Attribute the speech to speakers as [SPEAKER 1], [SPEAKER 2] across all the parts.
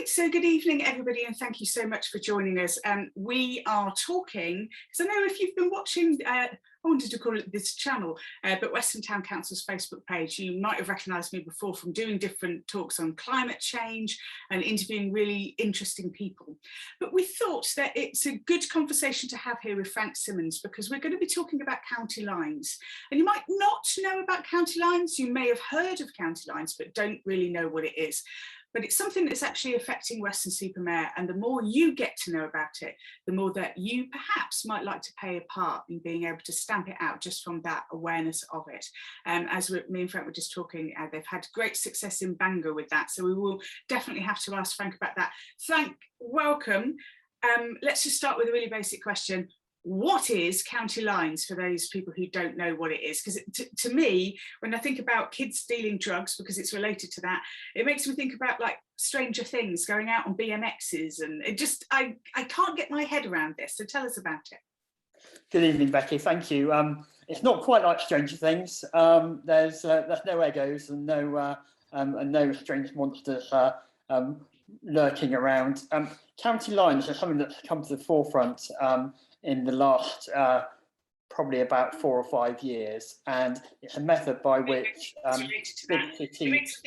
[SPEAKER 1] Right, so good evening everybody and thank you so much for joining us. We are talking, because I know if you've been watching, I wanted to call it this channel, but Western Town Council's Facebook page, you might have recognised me before from doing different talks on climate change and interviewing really interesting people. But we thought that it's a good conversation to have here with Frank Simonds because we're going to be talking about county lines. And you might not know about county lines, you may have heard of county lines, but don't really know what it is. But it's something that's actually affecting Weston-super-Mare, and the more you get to know about it, the more that you perhaps might like to play a part in being able to stamp it out just from that awareness of it. As me and Frank were just talking, they've had great success in Banga with that, so we will definitely have to ask Frank about that. Frank, welcome. Let's just start with a really basic question. What is county lines for those people who don't know what it is? Because to me, when I think about kids dealing drugs, because it's related to that, it makes me think about like Stranger Things, going out on BMXs, and it just, I can't get my head around this. So tell us about it.
[SPEAKER 2] Good evening, Becky. Thank you. It's not quite like Stranger Things. There's no Eggos and no strange monsters lurking around. County lines are something that's come to the forefront in the last probably about 4 or 5 years, and it's a method by which big cities,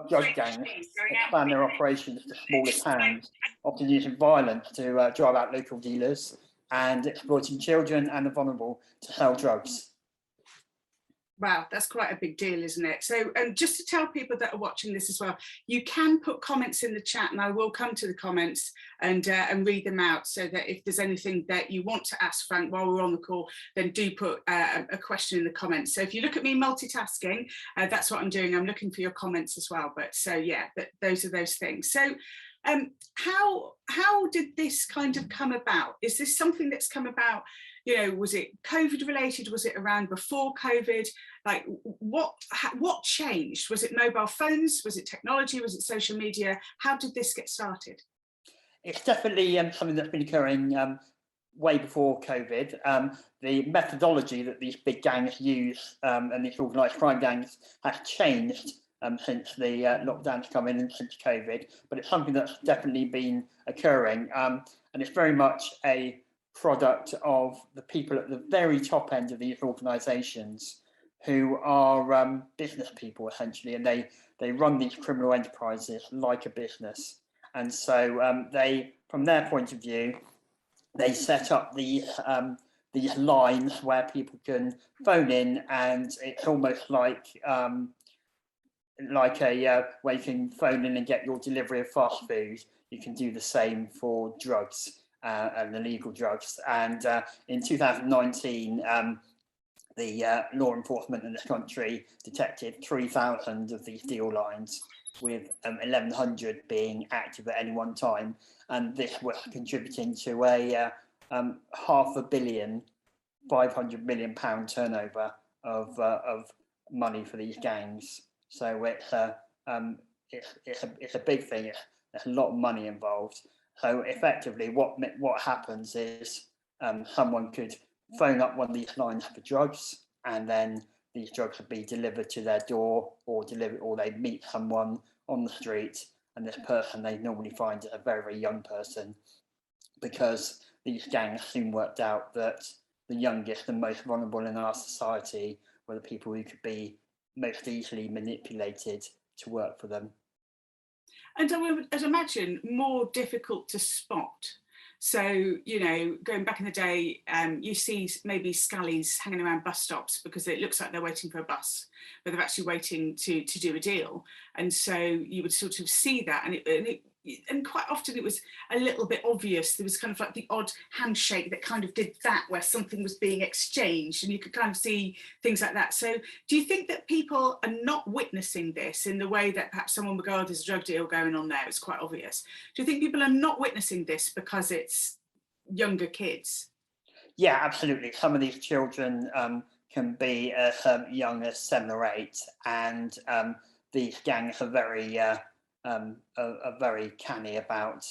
[SPEAKER 2] drug gangs expand their operations to smaller towns, often using violence to drive out local dealers and exploiting children and the vulnerable to sell drugs.
[SPEAKER 1] Wow, that's quite a big deal, isn't it? So, and just to tell people that are watching this as well, you can put comments in the chat, and I will come to the comments and read them out, so that if there's anything that you want to ask Frank while we're on the call, then do put a question in the comments. So if you look at me multitasking, that's what I'm doing. I'm looking for your comments as well. But so yeah, those are those things. So how did this kind of come about? Is this something that's come about? You know, was it COVID related? Was it around before COVID? Like what changed? Was it mobile phones? Was it technology? Was it social media? How did this get started?
[SPEAKER 2] It's definitely something that's been occurring way before COVID. The methodology that these big gangs use and these organised crime gangs has changed since the lockdowns come in and since COVID, but it's something that's definitely been occurring, and it's very much a product of the people at the very top end of these organisations who are business people essentially, and they run these criminal enterprises like a business. And so they, from their point of view, they set up these lines where people can phone in, and it's almost like a where you can phone in and get your delivery of fast food. You can do the same for drugs and illegal drugs. And in 2019, the law enforcement in this country detected 3,000 of these deal lines, with 1,100 being active at any one time. And this was contributing to a £500 million, £500 million turnover of money for these gangs. So it's a big thing. There's a lot of money involved. So effectively, what happens is someone could phone up one of these lines for drugs, and then these drugs would be delivered to their door, or they'd meet someone on the street, and this person they normally find a very, very young person, because these gangs soon worked out that the youngest and most vulnerable in our society were the people who could be most easily manipulated to work for them.
[SPEAKER 1] And I'd imagine more difficult to spot. So, you know, going back in the day, you see maybe scallies hanging around bus stops because it looks like they're waiting for a bus, but they're actually waiting to do a deal. And so you would sort of see that, and quite often it was a little bit obvious. There was kind of like the odd handshake that kind of did that, where something was being exchanged, and you could kind of see things like that. So do you think that people are not witnessing this in the way that perhaps someone would go, oh, there's a drug deal going on there, it's quite obvious? Do you think people are not witnessing this because it's younger kids?
[SPEAKER 2] Yeah, absolutely. Some of these children can be as young as 7 or 8, and these gangs are very canny about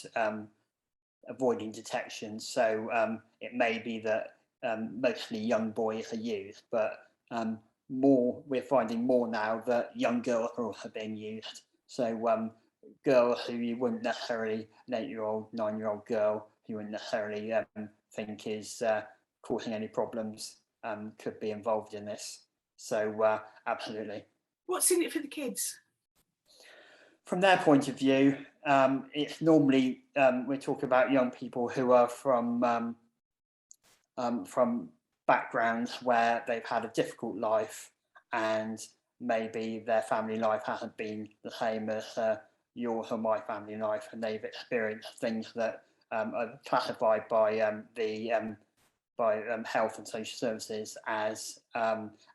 [SPEAKER 2] avoiding detection. So it may be that mostly young boys are used, but we're finding more now that young girls are also being used. So girl who you wouldn't necessarily, an 8-year-old, 9-year-old girl who you wouldn't necessarily think is causing any problems could be involved in this. So absolutely.
[SPEAKER 1] What's in it for the kids?
[SPEAKER 2] From their point of view, it's normally we're talking about young people who are from backgrounds where they've had a difficult life, and maybe their family life hasn't been the same as yours or my family life, and they've experienced things that are classified by Health and Social Services as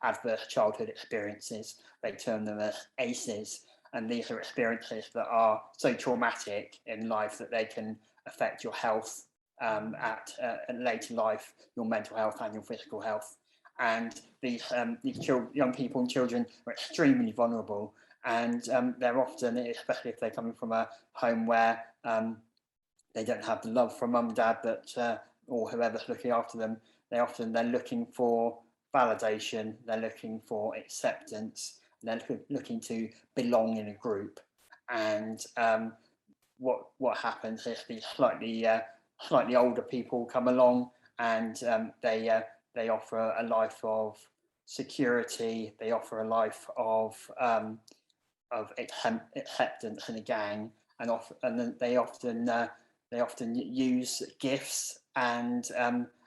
[SPEAKER 2] adverse childhood experiences. They term them as ACEs, and these are experiences that are so traumatic in life that they can affect your health at later life, your mental health and your physical health. And these young people and children are extremely vulnerable, and they're often, especially if they're coming from a home where they don't have the love from mum and dad that or whoever's looking after them, they're looking for validation, they're looking for acceptance, they're looking to belong in a group. And what happens is these slightly older people come along, and they offer a life of security, they offer a life of acceptance in a gang, and they often use gifts, and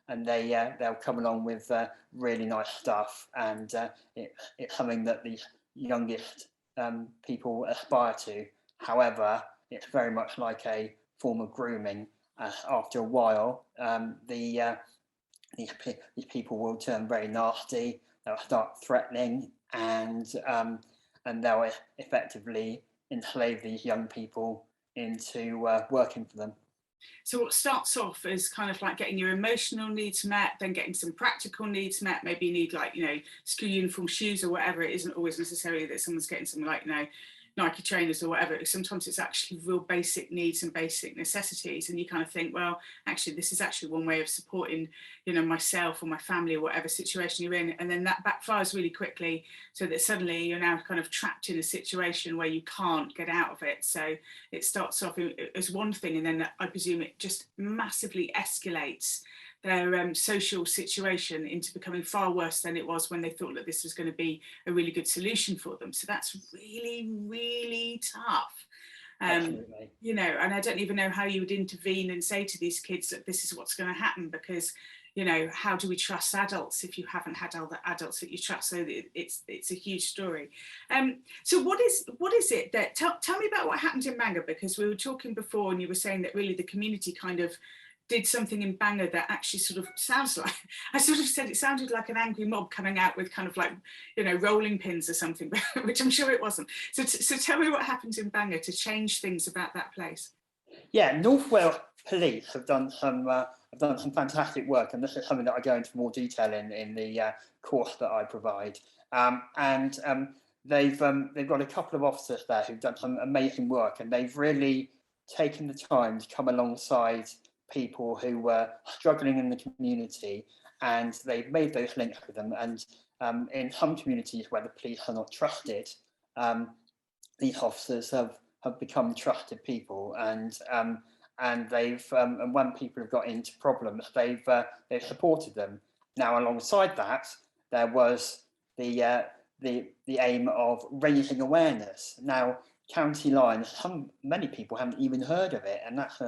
[SPEAKER 2] they'll come along with really nice stuff, and it's something that the youngest people aspire to. However, it's very much like a form of grooming. After a while, these people will turn very nasty. They'll start threatening, and they'll effectively enslave these young people into working for them.
[SPEAKER 1] So what starts off as kind of like getting your emotional needs met, then getting some practical needs met. Maybe you need, like, school uniform, shoes, or whatever. It isn't always necessarily that someone's getting something like, Nike trainers or whatever. Sometimes it's actually real basic needs and basic necessities, and you kind of think, well, actually this is actually one way of supporting myself or my family or whatever situation you're in, and then that backfires really quickly, so that suddenly you're now kind of trapped in a situation where you can't get out of it. So it starts off as one thing, and then I presume it just massively escalates their social situation into becoming far worse than it was when they thought that this was going to be a really good solution for them. So that's really, really tough. And I don't even know how you would intervene and say to these kids that this is what's going to happen, because how do we trust adults if you haven't had other adults that you trust? So it's a huge story. So what is it that, tell me about what happened in Banga, because we were talking before and you were saying that really the community kind of did something in Banga that actually sort of sounds like, I sort of said it sounded like an angry mob coming out with kind of like, rolling pins or something, which I'm sure it wasn't. So tell me what happened in Banga to change things about that place.
[SPEAKER 2] Yeah, North Wales Police have done some fantastic work, and this is something that I go into more detail in the course that I provide. They've got a couple of officers there who've done some amazing work, and they've really taken the time to come alongside people who were struggling in the community, and they've made those links with them. And in some communities where the police are not trusted, these officers have become trusted people, and they've and when people have got into problems, they've supported them. Now, alongside that, there was the aim of raising awareness. Now, county lines, many people haven't even heard of it, and that's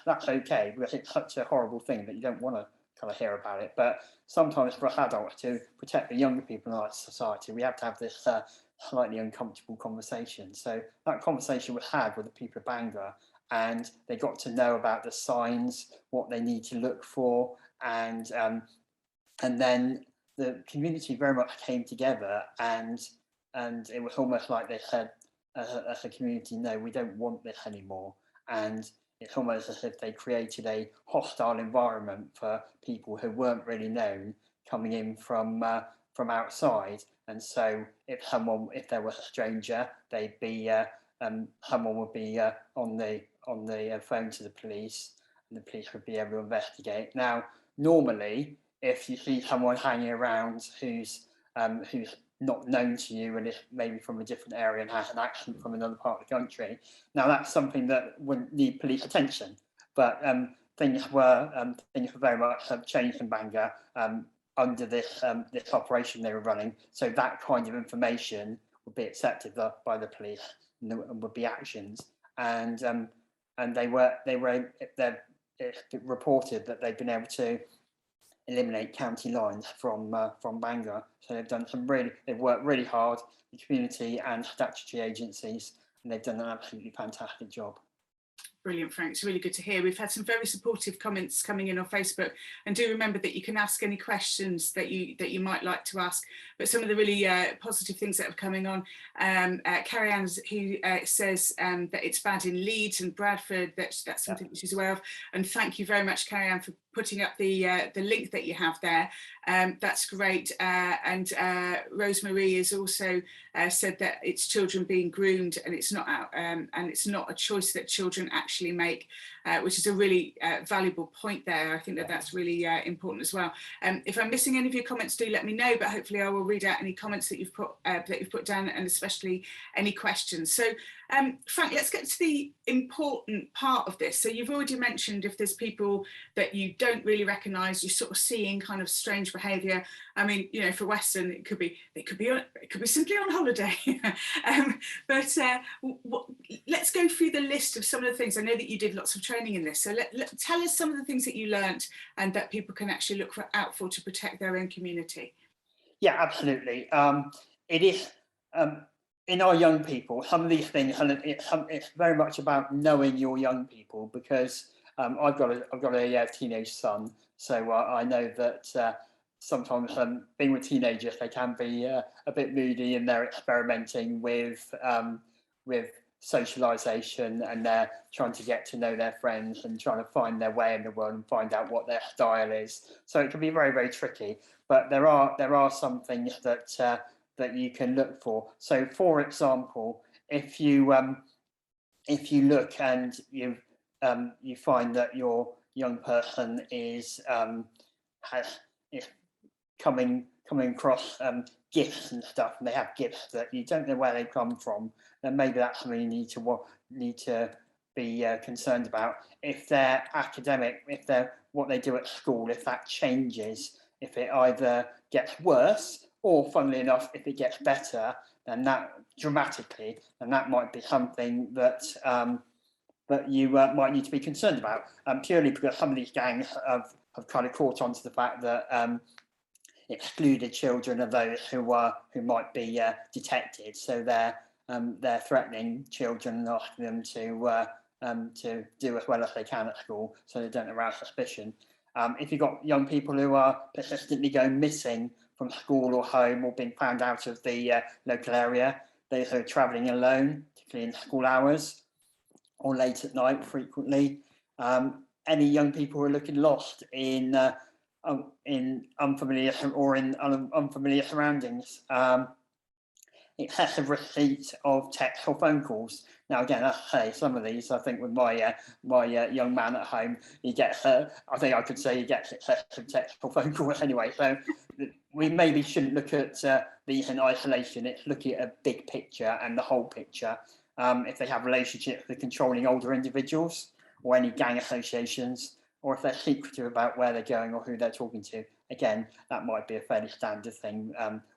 [SPEAKER 2] that's okay, because it's such a horrible thing that you don't want to kind of hear about it. But sometimes for us adults, to protect the younger people in our society, we have to have this slightly uncomfortable conversation. So that conversation was had with the people of Banga, and they got to know about the signs, what they need to look for, and then the community very much came together, and it was almost like they said, as a community, no, we don't want this anymore. And it's almost as if they created a hostile environment for people who weren't really known coming in from outside. And so if there was a stranger, they'd be someone would be on the phone to the police, and the police would be able to investigate. Now, normally, if you see someone hanging around who's not known to you and is maybe from a different area and has an accent from another part of the country. Now that's something that wouldn't need police attention, but things were very much changed in Banga under this this operation they were running. So that kind of information would be accepted by the police and there would be actions. And they reported that they've been able to eliminate county lines from Banga. So they've worked really hard, the community and statutory agencies, and they've done an absolutely fantastic job.
[SPEAKER 1] Brilliant, Frank. It's really good to hear. We've had some very supportive comments coming in on Facebook, and do remember that you can ask any questions that you might like to ask. But some of the really positive things that are coming on, Carrie Ann, who says that it's bad in Leeds and Bradford, that's something that she's aware of. And thank you very much, Carrie Ann, for putting up the link that you have there. That's great. And Rosemarie has also said that it's children being groomed, and it's not out, and it's not a choice that children actually make, which is a really valuable point there. I think that that's really important as well. If I'm missing any of your comments, do let me know, but hopefully I will read out any comments that you've put down, and especially any questions. So Frank, let's get to the important part of this. So you've already mentioned if there's people that you don't really recognise, you're sort of seeing kind of strange behaviour. I mean, you know, for Weston, it could be simply on holiday. But let's go through the list of some of the things. I know that you did lots of training in this, so tell us some of the things that you learnt and that people can actually look out for to protect their own community.
[SPEAKER 2] Yeah, absolutely. It is. In our young people, some of these things, and it's very much about knowing your young people, because I've got a teenage son, so I know that sometimes being with teenagers, they can be a bit moody, and they're experimenting with socialization, and they're trying to get to know their friends and trying to find their way in the world and find out what their style is. So it can be very, very tricky. But there are some things that you can look for. So, for example, if you look and you find that your young person is coming across gifts and stuff, and they have gifts that you don't know where they come from, then maybe that's something you need to be concerned about. If they're academic, if they're what they do at school, if that changes, if it either gets worse, or funnily enough, if it gets better, then that dramatically, then that might be something that that you might need to be concerned about. Purely because some of these gangs have kind of caught on to the fact that excluded children are those who might be detected. So they're threatening children and asking them to do as well as they can at school, so they don't arouse suspicion. If you've got young people who are persistently going missing from school or home, or being found out of the local area, those who are travelling alone, particularly in school hours or late at night frequently, any young people who are looking lost in unfamiliar unfamiliar surroundings, excessive receipt of text or phone calls. Now, again, I say some of these, I think with my young man at home, he gets, I think I could say he gets excessive text or phone calls anyway. So we maybe shouldn't look at these in isolation. It's looking at a big picture and the whole picture. If they have relationships with controlling older individuals or any gang associations, or if they're secretive about where they're going or who they're talking to. Again, that might be a fairly standard thing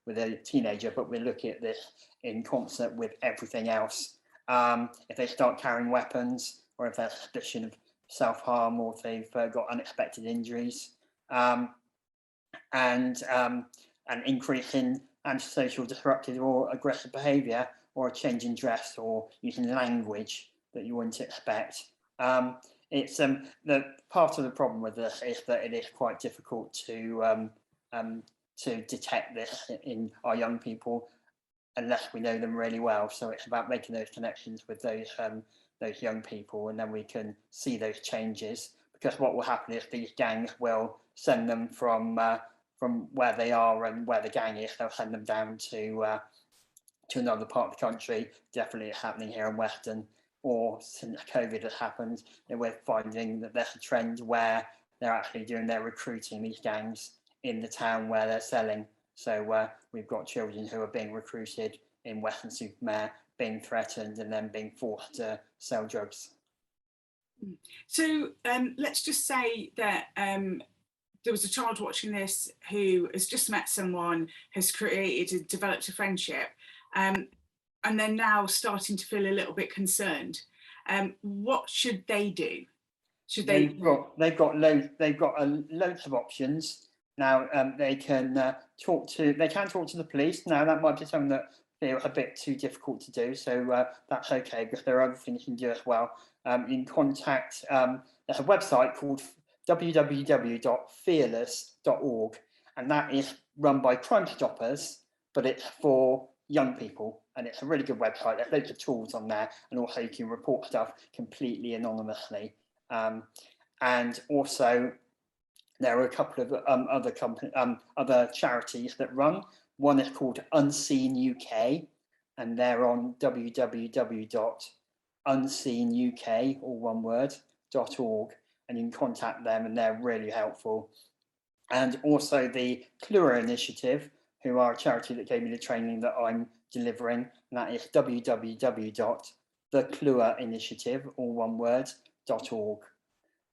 [SPEAKER 2] with a teenager, but we're looking at this in concert with everything else. If they start carrying weapons, or if there's suspicion of self-harm, or if they've got unexpected injuries, and an increase in antisocial, disruptive or aggressive behaviour, or a change in dress or using language that you wouldn't expect. It's the part of the problem with this is that it is quite difficult to detect this in our young people unless we know them really well. So it's about making those connections with those young people, and then we can see those changes. Because what will happen is these gangs will send them from where they are and where the gang is. They'll send them down to another part of the country. Definitely it's happening here in Weston. Or since COVID has happened, we're finding that there's a trend where they're actually doing their recruiting, these gangs, in the town where they're selling. So we've got children who are being recruited in Weston-super-Mare, being threatened and then being forced to sell drugs.
[SPEAKER 1] So let's just say that there was a child watching this who has just met someone, has developed a friendship, and they're now starting to feel a little bit concerned. What should they do? Should they?
[SPEAKER 2] They've got loads of options now. They can talk to the police. Now that might be something that feel a bit too difficult to do, so that's okay, because there are other things you can do as well. You can contact. There's a website called www.fearless.org, and that is run by Crime Stoppers, but it's for young people, and it's a really good website. There's loads of tools on there, and also you can report stuff completely anonymously. And also there are a couple of other charities that run. One is called Unseen UK, and they're on www.unseenuk, all one word, .org, and you can contact them, and they're really helpful. And also the Clua Initiative, who are a charity that gave me the training that I'm delivering, and that is www.thecluainitiative, all one word, .org.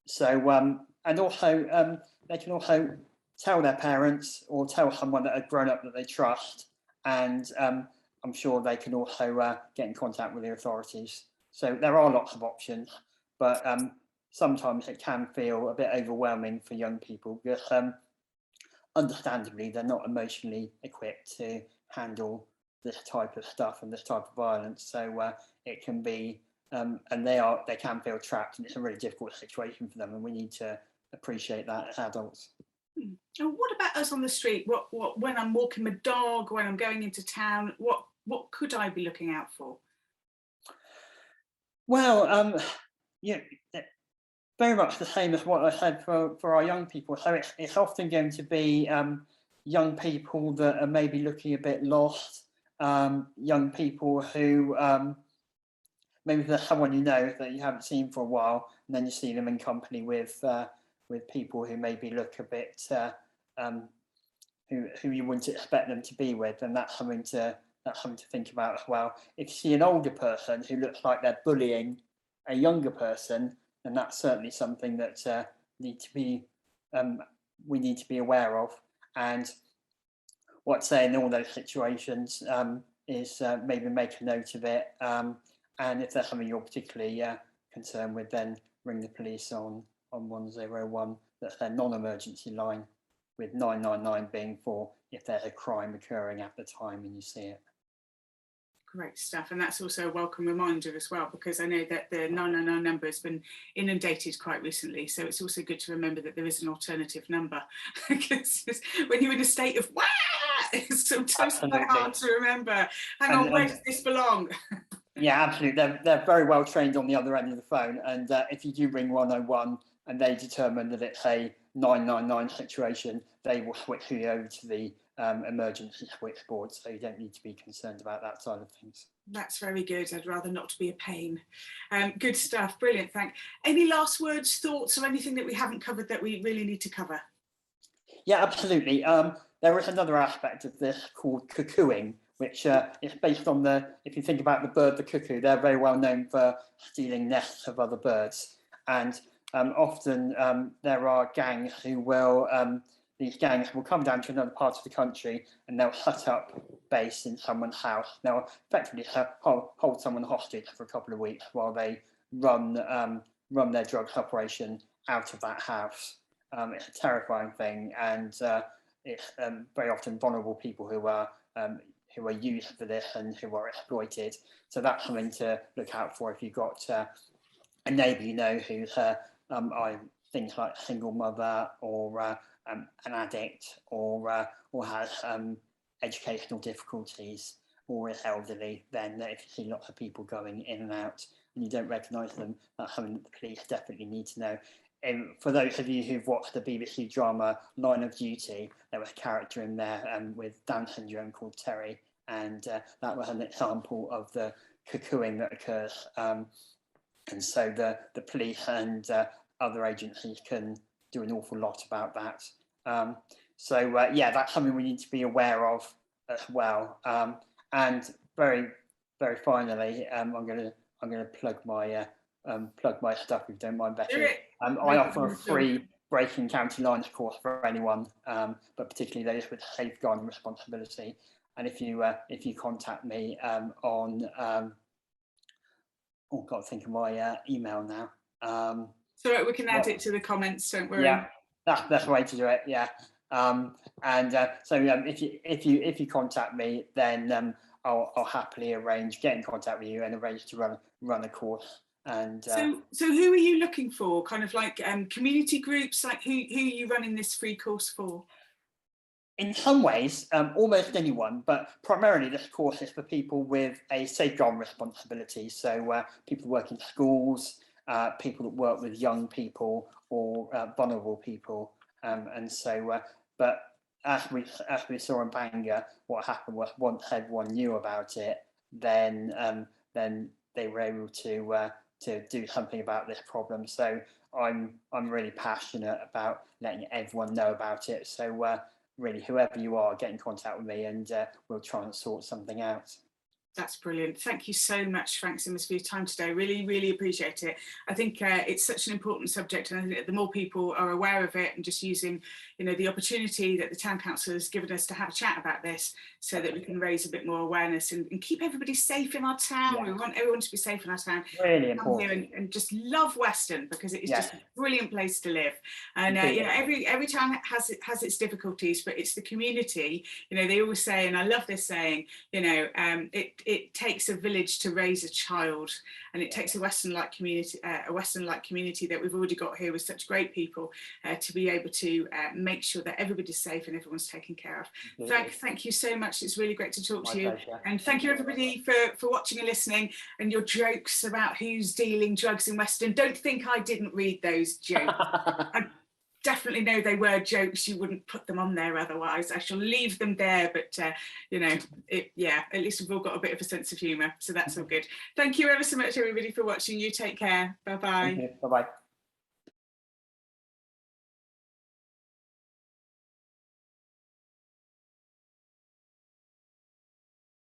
[SPEAKER 2] So and also they can also tell their parents or tell someone that are grown up that they trust, and I'm sure they can also get in contact with the authorities. So there are lots of options, but sometimes it can feel a bit overwhelming for young people, because understandably they're not emotionally equipped to handle this type of stuff and this type of violence. So it can be and they can feel trapped, and it's a really difficult situation for them, and we need to appreciate that as adults.
[SPEAKER 1] And what about us on the street? What when I'm walking my dog, when I'm going into town, what could I be looking out for?
[SPEAKER 2] Well, yeah, very much the same as what I said for our young people. So it's often going to be young people that are maybe looking a bit lost, young people who maybe there's someone you know that you haven't seen for a while, and then you see them in company with people who maybe look a bit who you wouldn't expect them to be with, and that's something to think about as well. If you see an older person who looks like they're bullying a younger person, then that's certainly something that we need to be aware of. And what I'd say in all those situations is maybe make a note of it. And if there's something you're particularly concerned with, then ring the police on 101. That's their non-emergency line, with 999 being for if there's a crime occurring at the time and you see it.
[SPEAKER 1] Great stuff. And that's also a welcome reminder as well, because I know that the 999 number has been inundated quite recently. So it's also good to remember that there is an alternative number, because when you're in a state of, wah, it's sometimes quite hard to remember. Hang on, where does this belong?
[SPEAKER 2] Yeah, absolutely. They're very well trained on the other end of the phone. And if you do ring 101 and they determine that it's a 999 situation, they will switch you over to the emergency switchboard. So you don't need to be concerned about that side of things.
[SPEAKER 1] That's very good. I'd rather not be a pain. Good stuff. Brilliant. Any last words, thoughts, or anything that we haven't covered that we really need to cover?
[SPEAKER 2] Yeah, absolutely. There is another aspect of this called cocooning, which is based on if you think about the bird, the cuckoo, they're very well known for stealing nests of other birds. And often there are gangs who will, these gangs will come down to another part of the country and they'll set up base in someone's house. They'll effectively hold someone hostage for a couple of weeks while they run their drugs operation out of that house. It's a terrifying thing, and it's very often vulnerable people who are used for this and who are exploited. So that's something to look out for if you've got a neighbour you know who's things like a single mother or an addict or has educational difficulties or is elderly. Then if you see lots of people going in and out and you don't recognise them, that's something that the police definitely need to know. For those of you who've watched the BBC drama Line of Duty, there was a character in there with Down syndrome called Terry, and that was an example of the cocooning that occurs. And so the police and other agencies can do an awful lot about that. So yeah, that's something we need to be aware of as well. And very finally, I'm going to plug my stuff, if you don't mind, Betty. I offer a free breaking county lines course for anyone, but particularly those with safeguarding responsibility. And if you contact me on oh God, think of my email now.
[SPEAKER 1] So we can add it to the comments, don't worry.
[SPEAKER 2] Yeah, that's the way to do it. Yeah. So if you contact me, then I'll happily get in contact with you and arrange to run a course. And
[SPEAKER 1] so who are you looking for? Kind of like community groups, like who are you running this free course for?
[SPEAKER 2] In some ways, almost anyone, but primarily this course is for people with a safeguarding responsibility. So people who work in schools, people that work with young people or vulnerable people. But as we saw in Banga, what happened was once everyone knew about it, then they were able to do something about this problem. So I'm really passionate about letting everyone know about it. So really, whoever you are, get in contact with me, and we'll try and sort something out.
[SPEAKER 1] That's brilliant. Thank you so much, Frank Simonds, for your time today. Really, really appreciate it. I think it's such an important subject, and I think the more people are aware of it and just using, the opportunity that the Town Council has given us to have a chat about this, so that we can raise a bit more awareness and keep everybody safe in our town. Yeah. We want everyone to be safe in our town.
[SPEAKER 2] Really important.
[SPEAKER 1] Come here and just love Weston, because it is just a brilliant place to live. And every town has its difficulties, but it's the community. They always say, and I love this saying, it takes a village to raise a child, and it takes a Weston-like community, that we've already got here with such great people to be able to make sure that everybody's safe and everyone's taken care of. Thank you so much. It's really great to talk to you.
[SPEAKER 2] Pleasure.
[SPEAKER 1] And thank you everybody for watching and listening, and your jokes about who's dealing drugs in Weston. Don't think I didn't read those jokes. I definitely know they were jokes. You wouldn't put them on there otherwise. I shall leave them there, but at least we've all got a bit of a sense of humour, so that's all good. Thank you ever so much, everybody, for watching. You take care. Bye bye.
[SPEAKER 2] Bye bye.